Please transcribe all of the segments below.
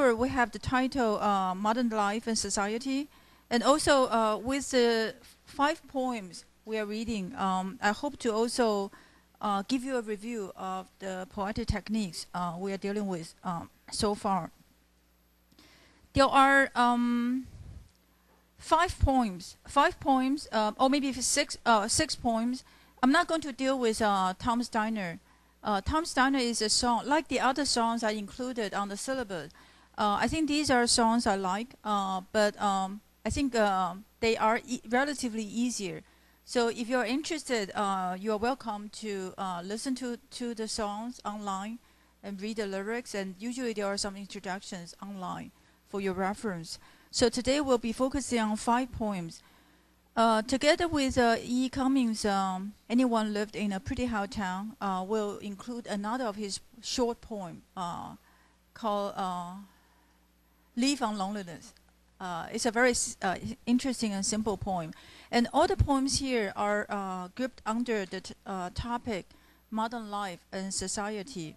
cover, we have the title Modern Life and Society. And also with the 5 poems we are reading, I hope to also give you a review of the poetic techniques we are dealing with so far. There are 5 poems, or maybe 6 poems. I'm not going to deal with Tom Steiner. Tom Steiner is a song, like the other songs I included on the syllabus. I think these are songs I like, but I think they are relatively easier. So if you're interested, you are welcome to listen to the songs online and read the lyrics, and usually there are some introductions online for your reference. So today we'll be focusing on 5 poems. Together with E. Cummings, Anyone Lived in a Pretty High Town, will include another of his short poem called Leave on Loneliness. It's a very interesting and simple poem. And all the poems here are grouped under the topic Modern Life and Society.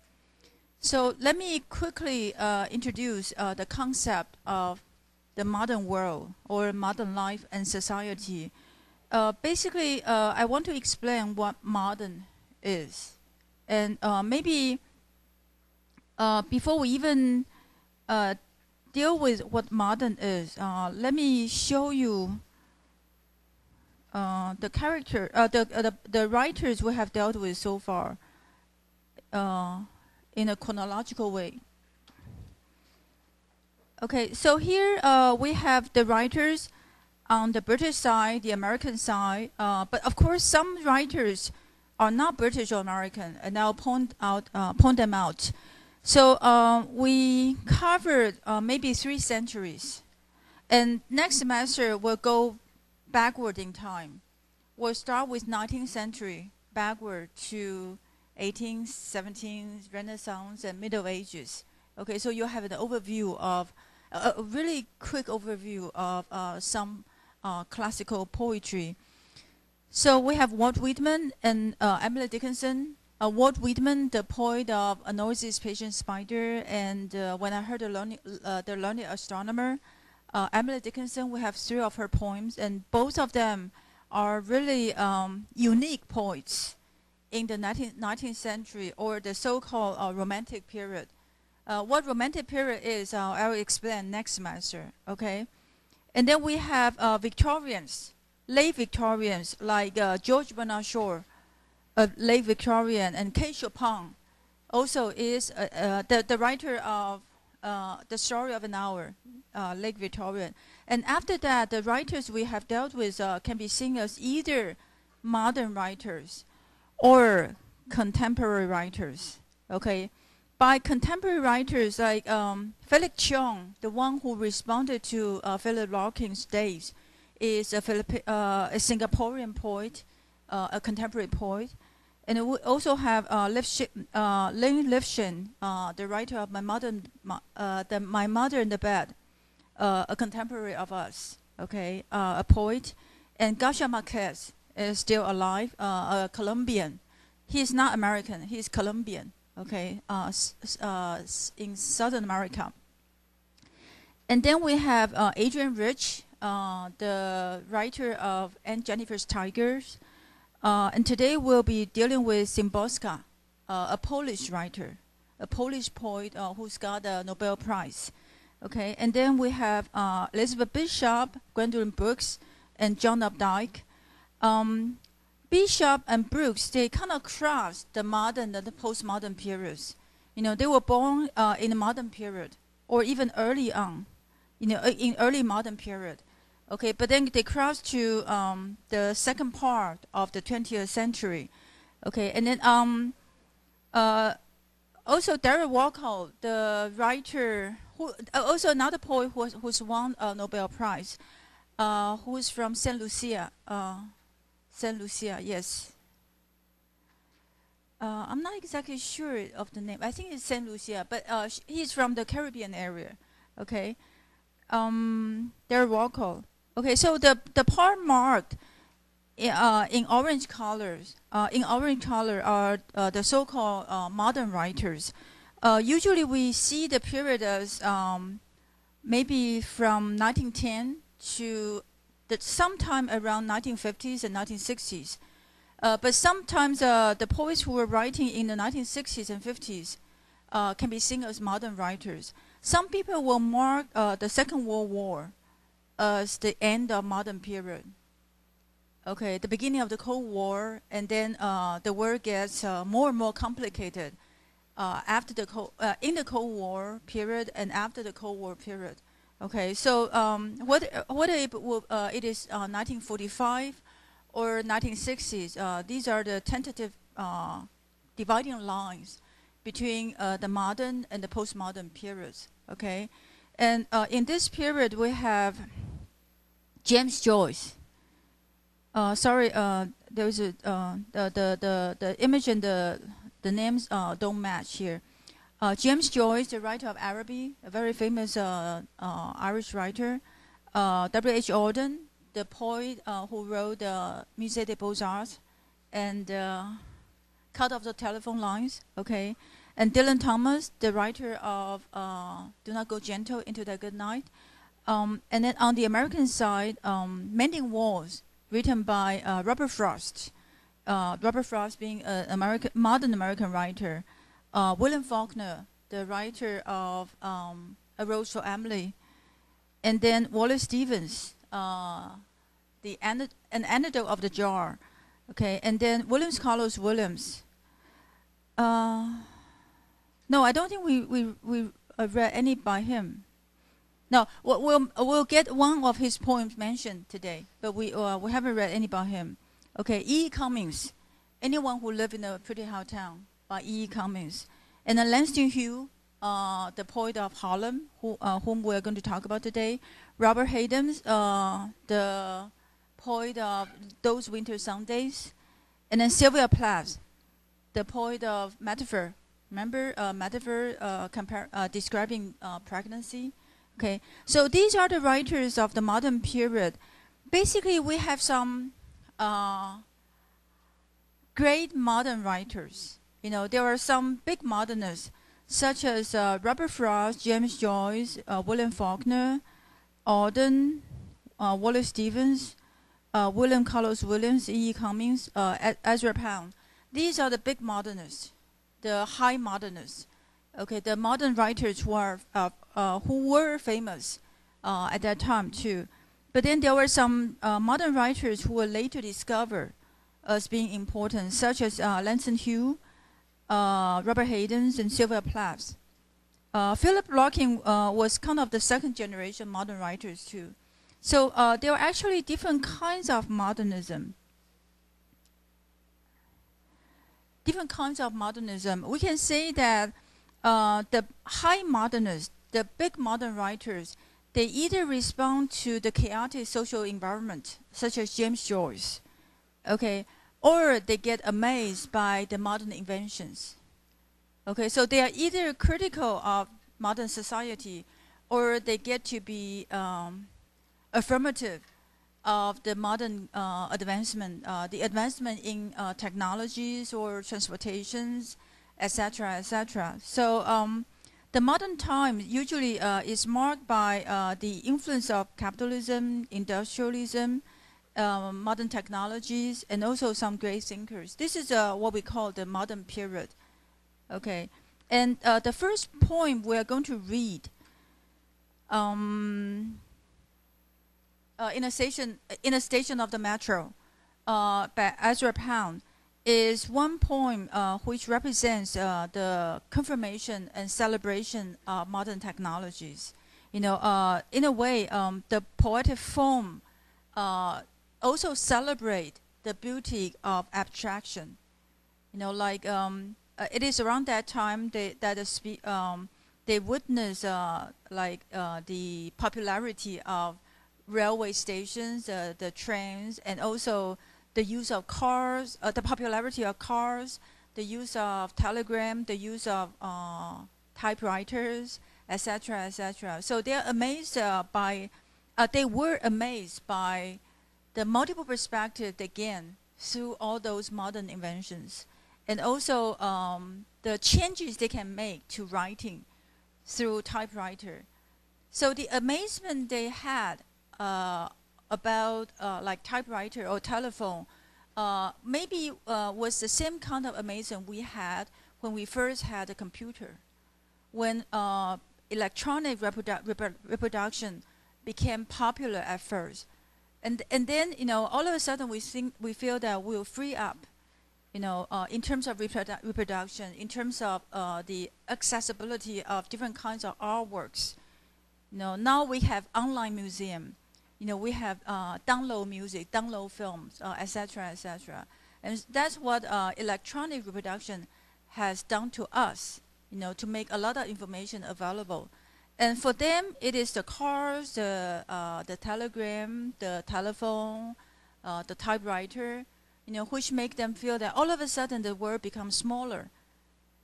So let me quickly introduce the concept of the modern world or modern life and society. Basically, I want to explain what modern is. And maybe before we even deal with what modern is, let me show you the character, the writers we have dealt with so far in a chronological way. Okay, so here we have the writers on the British side, the American side, but of course some writers are not British or American, and I'll point them out. So we covered maybe 3 centuries, and next semester we'll go backward in time. We'll start with 19th century, backward to 18th, 17th, Renaissance, and Middle Ages. Okay, so you have an overview of a really quick overview of some classical poetry. So we have Walt Whitman and Emily Dickinson. Walt Whitman, the poet of A Noiseless Patient Spider, and When I Heard the Learned Astronomer. Emily Dickinson, we have 3 of her poems, and both of them are really unique poets in the 19th century, or the so-called Romantic period. What Romantic period is, I will explain next semester, okay? And then we have Victorians, late Victorians, like George Bernard Shaw, a late Victorian, and Kate Chopin also is the writer of The Story of an Hour, late Victorian. And after that, the writers we have dealt with can be seen as either modern writers or contemporary writers, okay? By contemporary writers like Felix Cheung, the one who responded to Philip Larkin's days, is a Singaporean poet, a contemporary poet. And we also have Lane Lifshin, the writer of My Mother in the Bed, a contemporary of us, okay, a poet. And Garcia Marquez is still alive, a Colombian. He is not American, he is Colombian, okay, in Southern America. And then we have Adrian Rich, the writer of Aunt Jennifer's Tigers. And today we'll be dealing with Szymborska, a Polish writer, a Polish poet who's got a Nobel Prize. Okay, and then we have Elizabeth Bishop, Gwendolyn Brooks, and John Updike. Bishop and Brooks, they kind of crossed the modern and the postmodern periods. You know, they were born in the modern period, or even early on, you know, in early modern period. Okay, but then they crossed to the second part of the 20th century. Okay, and then also Derek Walcott, the writer, who also another poet who's won a Nobel Prize, who is from Saint Lucia. Saint Lucia, yes. I'm not exactly sure of the name. I think it's Saint Lucia, but he's from the Caribbean area. Okay, Derek Walcott. Okay, so the part marked in orange colors, are the so-called modern writers. Usually we see the period as maybe from 1910 to sometime around 1950s and 1960s. But sometimes the poets who were writing in the 1960s and 50s can be seen as modern writers. Some people will mark the Second World War as the end of modern period. Okay, the beginning of the Cold War, and then the world gets more and more complicated after the in the Cold War period and after the Cold War period. Okay, so whether it is 1945 or 1960s, these are the tentative dividing lines between the modern and the postmodern periods. Okay, and in this period we have James Joyce. Sorry, there's the image and the names don't match here. James Joyce, the writer of Araby, a very famous Irish writer. W.H. Auden, the poet who wrote Musée des Beaux-Arts and Cut Off the Telephone Lines. Okay, and Dylan Thomas, the writer of Do Not Go Gentle Into the Good Night. And then on the American side, Mending Walls, written by Robert Frost. Robert Frost being an modern American writer. William Faulkner, the writer of A Rose for Emily. And then Wallace Stevens, An Antidote of the Jar. Okay, and then William Carlos Williams. No, I don't think we read any by him. No, we'll get one of his poems mentioned today, but we haven't read any by him. Okay, E. Cummings, Anyone Who Lived in a Pretty High Town by E. Cummings, and then Langston Hughes, the poet of Harlem, whom we're going to talk about today. Robert Hayden's, the poet of Those Winter Sundays, and then Sylvia Plath, the poet of Metaphor. Remember Metaphor describing pregnancy? Okay, so these are the writers of the modern period. Basically, we have some great modern writers. You know, there are some big modernists, such as Robert Frost, James Joyce, William Faulkner, Auden, Wallace Stevens, William Carlos Williams, E. Cummings, Ezra Pound. These are the big modernists, the high modernists. Okay, the modern writers who were famous at that time too. But then there were some modern writers who were later discovered as being important, such as Langston Hughes, Robert Hayden's, and Sylvia Plath. Philip Larkin was kind of the second generation modern writers too. So there are actually different kinds of modernism. Different kinds of modernism. We can say that the high modernists, the big modern writers, they either respond to the chaotic social environment, such as James Joyce, okay, or they get amazed by the modern inventions. Okay, so they are either critical of modern society, or they get to be affirmative of the modern advancement, the advancement in technologies or transportations, etc., etc. So the modern time usually is marked by the influence of capitalism, industrialism, modern technologies, and also some great thinkers. This is what we call the modern period. Okay, and the first poem we are going to read in a station of the metro by Ezra Pound is one poem which represents the confirmation and celebration of modern technologies. You know, in a way, the poetic form also celebrate the beauty of abstraction. You know, like it is around that time they witness the popularity of railway stations, the trains, and also the use of cars, the popularity of cars, the use of telegram, the use of typewriters, etc., etc. So they're amazed they were amazed by the multiple perspectives they gain through all those modern inventions. and also the changes they can make to writing through typewriter. So the amazement they had about like typewriter or telephone maybe was the same kind of amazement we had when we first had a computer. When electronic reproduction became popular at first, and then all of a sudden we feel that we'll free up, in terms of reproduction, in terms of the accessibility of different kinds of artworks. Now we have online museum, we have download music, download films, etc., etc. And that's what electronic reproduction has done to us, to make a lot of information available. And for them, it is the cars, the telegram, the telephone, the typewriter, which make them feel that all of a sudden the world becomes smaller,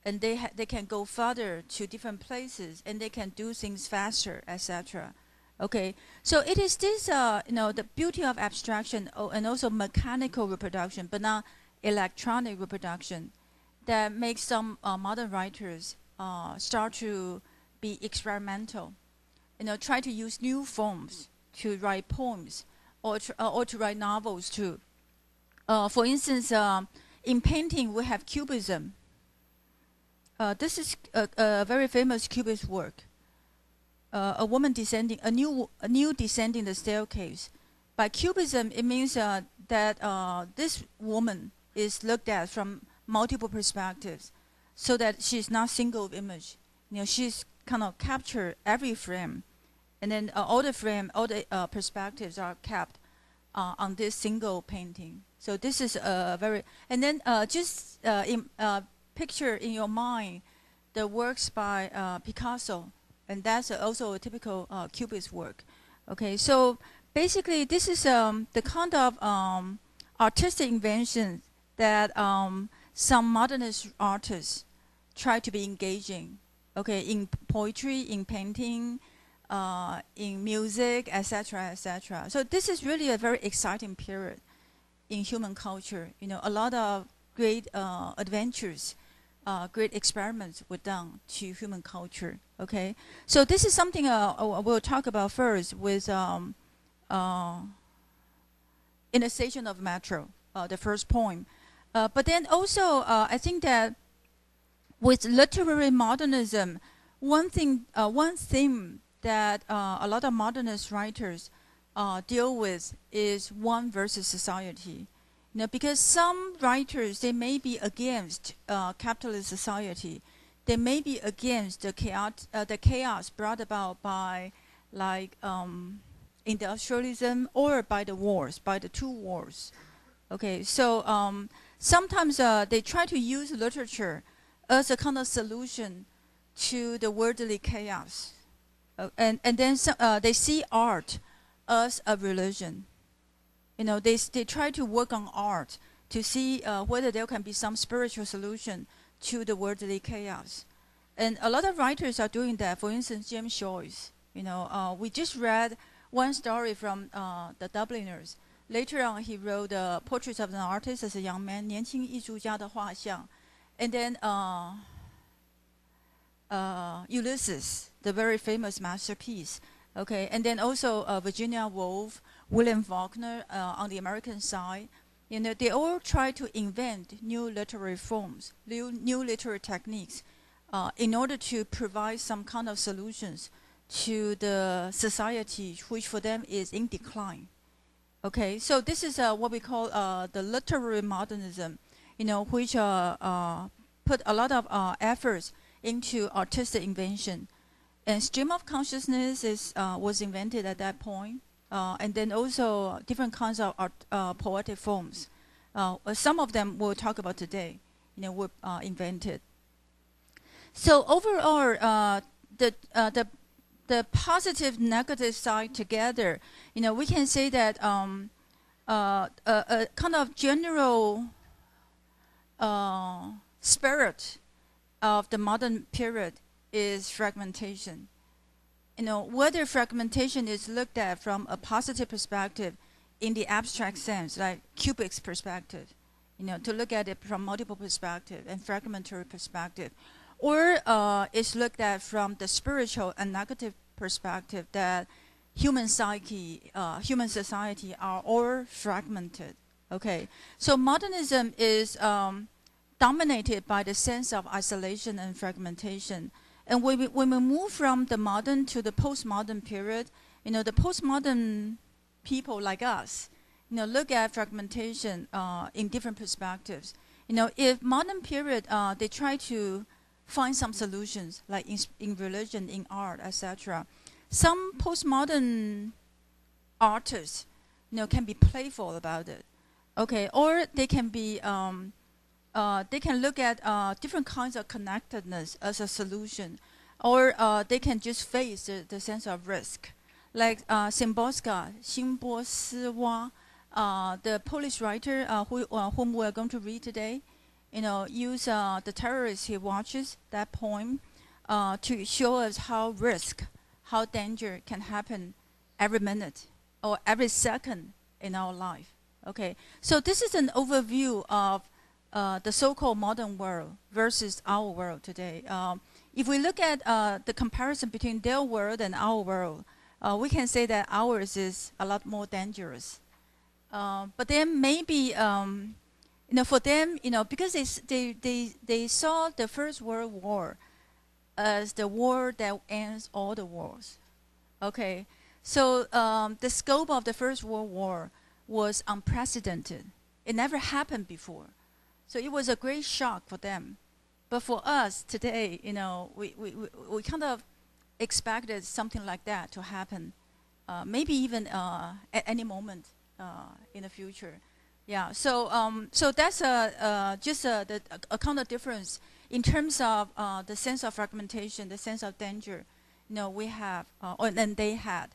and they can go further to different places, and they can do things faster, etc. Okay, so it is this, the beauty of abstraction and also mechanical reproduction, but not electronic reproduction, that makes some modern writers start to be experimental, try to use new forms to write poems or to write novels too. For instance, in painting we have cubism. This is a very famous cubist work. A woman descending, a new descending the staircase. By cubism, it means that this woman is looked at from multiple perspectives, so that she's not single image. She's kind of captured every frame, and then all the perspectives are kept on this single painting. So this is a very, and then just picture in your mind the works by Picasso, and that's also a typical cubist work. Okay, so basically this is the kind of artistic invention that some modernist artists try to be engaging, okay, in poetry, in painting, in music, etc., etc. So this is really a very exciting period in human culture. A lot of great adventures, great experiments were done to human culture. Okay, so this is something we'll talk about first with In the Station of Metro, the first poem. But then also, I think that with literary modernism, one theme that a lot of modernist writers deal with is one versus society. Because some writers, they may be against capitalist society. They may be against the chaos brought about by, like, industrialism or by the wars, by the two wars. Okay, so sometimes they try to use literature as a kind of solution to the worldly chaos. And then they see art as a religion. They try to work on art to see whether there can be some spiritual solution to the worldly chaos. And a lot of writers are doing that. For instance, James Joyce. We just read one story from the Dubliners. Later on, he wrote Portraits of an Artist as a Young Man, 年轻艺术家的画像. And then Ulysses, the very famous masterpiece. Okay, and then also Virginia Woolf, William Faulkner on the American side. They all try to invent new literary forms, new literary techniques, in order to provide some kind of solutions to the society which for them is in decline. Okay, so this is what we call the literary modernism, which put a lot of efforts into artistic invention. And stream of consciousness was invented at that point. And then also different kinds of poetic forms. Some of them we'll talk about today, were invented. So overall, the positive, negative side together, we can say that a kind of general spirit of the modern period is fragmentation. Whether fragmentation is looked at from a positive perspective in the abstract sense, like Kubrick's perspective, to look at it from multiple perspective and fragmentary perspective, or it's looked at from the spiritual and negative perspective that human psyche, human society are all fragmented. Okay, so modernism is dominated by the sense of isolation and fragmentation. And when we move from the modern to the postmodern period, the postmodern people like us, look at fragmentation in different perspectives. If modern period, they try to find some solutions, like in religion, in art, etc. Some postmodern artists, can be playful about it, okay, or they can be, they can look at different kinds of connectedness as a solution, or they can just face the sense of risk. Like Szymborska, the Polish writer whom we are going to read today, use the terrorist he watches, that poem, to show us how danger can happen every minute or every second in our life. Okay, so this is an overview of the so-called modern world versus our world today. If we look at the comparison between their world and our world, we can say that ours is a lot more dangerous. But then maybe, for them, because they saw the First World War as the war that ends all the wars. Okay, so the scope of the First World War was unprecedented. It never happened before. So it was a great shock for them. But for us today, we kind of expected something like that to happen, maybe even at any moment in the future. Yeah, so that's just a kind of difference in terms of the sense of fragmentation, the sense of danger, we have, and they had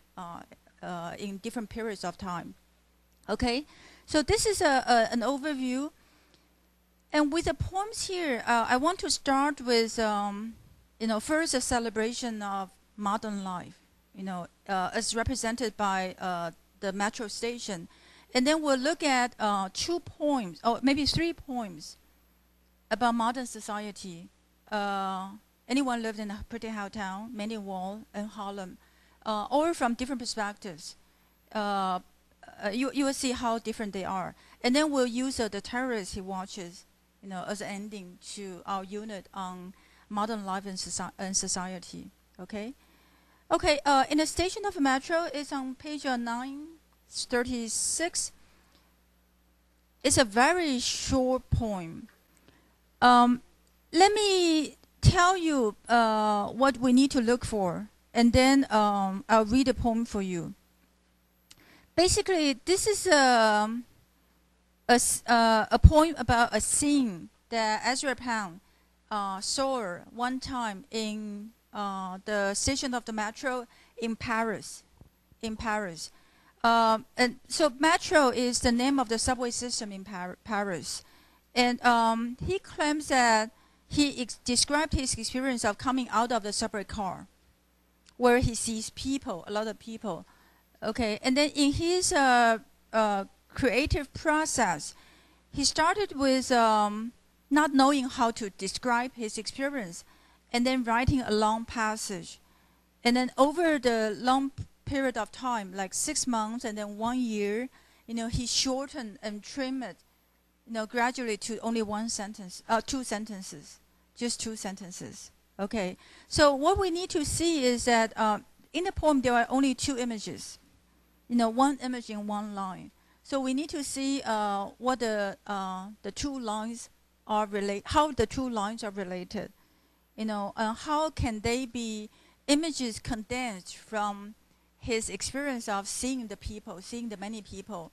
in different periods of time. Okay, so this is an overview. And with the poems here, I want to start with, first a celebration of modern life, as represented by the metro station. And then we'll look at 2 poems, or maybe 3 poems about modern society. Anyone lived in a pretty high town, many wall, and Harlem, or from different perspectives. You will see how different they are. And then we'll use the terrorist he watches, as an ending to our unit on modern life and society. Okay? Okay, in the station of metro, it's on page 936. It's a very short poem. Let me tell you what we need to look for, and then I'll read the poem for you. Basically, this is a poem about a scene that Ezra Pound saw one time in the station of the metro in Paris. And so metro is the name of the subway system in Paris. And he claims that he described his experience of coming out of the subway car, where he sees people, a lot of people. Okay, and then in his creative process, he started with not knowing how to describe his experience, and then writing a long passage. And then over the long period of time, like 6 months and then 1 year, he shortened and trimmed it, gradually to only 2 sentences, just 2 sentences. Okay, so what we need to see is that in the poem there are only 2 images, 1 image in 1 line. So we need to see what the 2 lines are how the 2 lines are related. How can they be images condensed from his experience of seeing the people, seeing the many people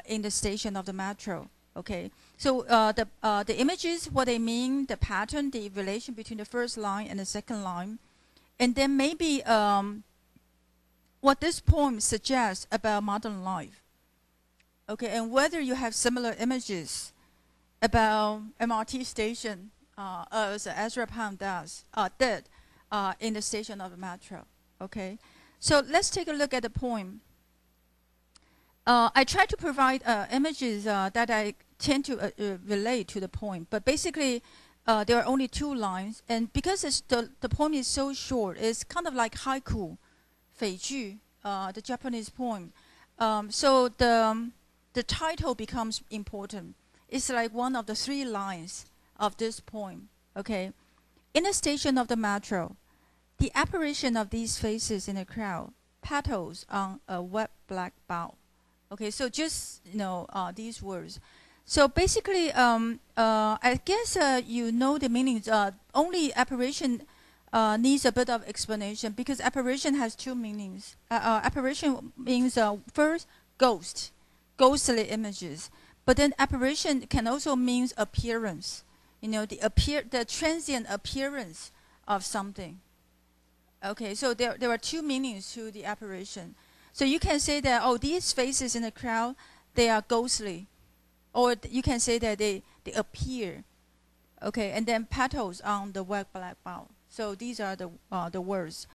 in the station of the metro. Okay, so the images, what they mean, the pattern, the relation between the first line and the second line, and then maybe what this poem suggests about modern life. Okay, and whether you have similar images about MRT station as Ezra Pound did in the station of the metro. Okay, so let's take a look at the poem. I try to provide images that I tend to relate to the poem. But basically, there are only 2 lines, and because the poem is so short, it's kind of like haiku, 匪句, the Japanese poem. So the title becomes important. It's like one of the 3 lines of this poem. Okay, in the station of the metro, the apparition of these faces in a crowd, petals on a wet black bough. Okay, so just these words. So basically, I guess you know the meanings. Only apparition needs a bit of explanation, because apparition has 2 meanings. Apparition means first ghost, ghostly images, but then apparition can also mean appearance. The transient appearance of something. Okay, so there are 2 meanings to the apparition. So you can say that, oh, these faces in the crowd, they are ghostly. Or you can say that they appear. Okay, and then petals on the wet black bough. So these are the words.